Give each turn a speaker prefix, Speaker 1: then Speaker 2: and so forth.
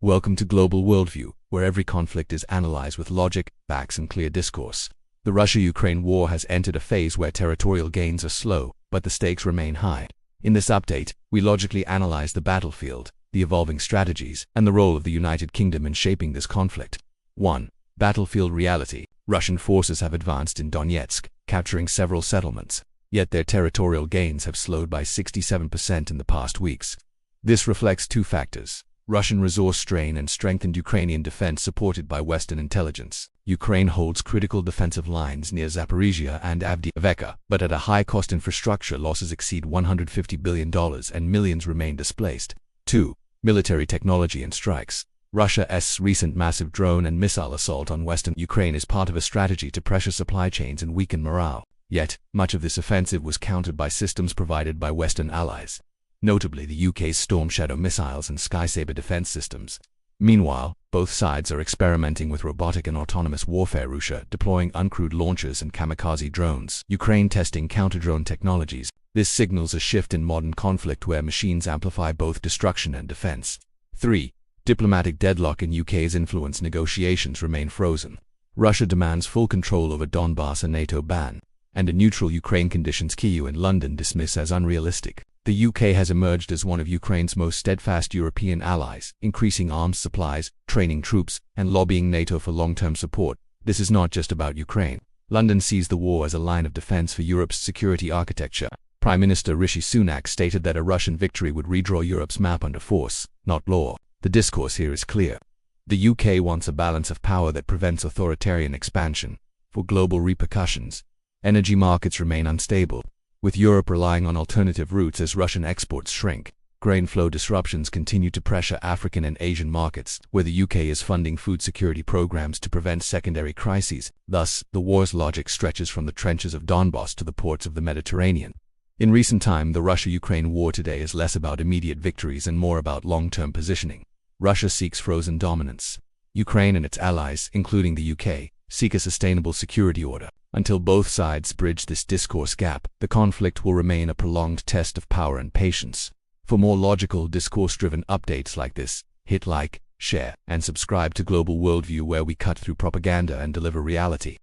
Speaker 1: Welcome to Global Worldview, where every conflict is analyzed with logic, facts, and clear discourse. The Russia-Ukraine war has entered a phase where territorial gains are slow, but the stakes remain high. In this update, we logically analyze the battlefield, the evolving strategies, and the role of the United Kingdom in shaping this conflict. 1. Battlefield reality. Russian forces have advanced in Donetsk, capturing several settlements. Yet their territorial gains have slowed by 67% in the past weeks. This reflects two factors: Russian resource strain and strengthened Ukrainian defense supported by Western intelligence. Ukraine holds critical defensive lines near Zaporizhia and Avdiivka, but at a high-cost. Infrastructure losses exceed $150 billion and millions remain displaced. 2. Military technology and strikes. Russia's recent massive drone and missile assault on western Ukraine is part of a strategy to pressure supply chains and weaken morale. Yet, much of this offensive was countered by systems provided by Western allies, notably the UK's Storm Shadow missiles and Skysaber defense systems. Meanwhile, both sides are experimenting with robotic and autonomous warfare. Russia deploying uncrewed launchers and kamikaze drones, Ukraine testing counter-drone technologies. This signals a shift in modern conflict where machines amplify both destruction and defense. 3. Diplomatic deadlock in UK's influence. Negotiations remain frozen. Russia demands full control over Donbass, a NATO ban, and a neutral Ukraine conditions Kyiv and London dismiss as unrealistic. The UK has emerged as one of Ukraine's most steadfast European allies, increasing arms supplies, training troops, and lobbying NATO for long-term support. This is not just about Ukraine. London sees the war as a line of defense for Europe's security architecture. Prime Minister Rishi Sunak stated that a Russian victory would redraw Europe's map under force, not law. The discourse here is clear. The UK wants a balance of power that prevents authoritarian expansion. For global repercussions, energy markets remain unstable, with Europe relying on alternative routes as Russian exports shrink. Grain flow disruptions continue to pressure African and Asian markets, where the UK is funding food security programs to prevent secondary crises. Thus, the war's logic stretches from the trenches of Donbass to the ports of the Mediterranean. In recent time, the Russia-Ukraine war today is less about immediate victories and more about long-term positioning. Russia seeks frozen dominance. Ukraine and its allies, including the UK, seek a sustainable security order. Until both sides bridge this discourse gap, the conflict will remain a prolonged test of power and patience. For more logical, discourse-driven updates like this, hit like, share, and subscribe to Global Worldview, where we cut through propaganda and deliver reality.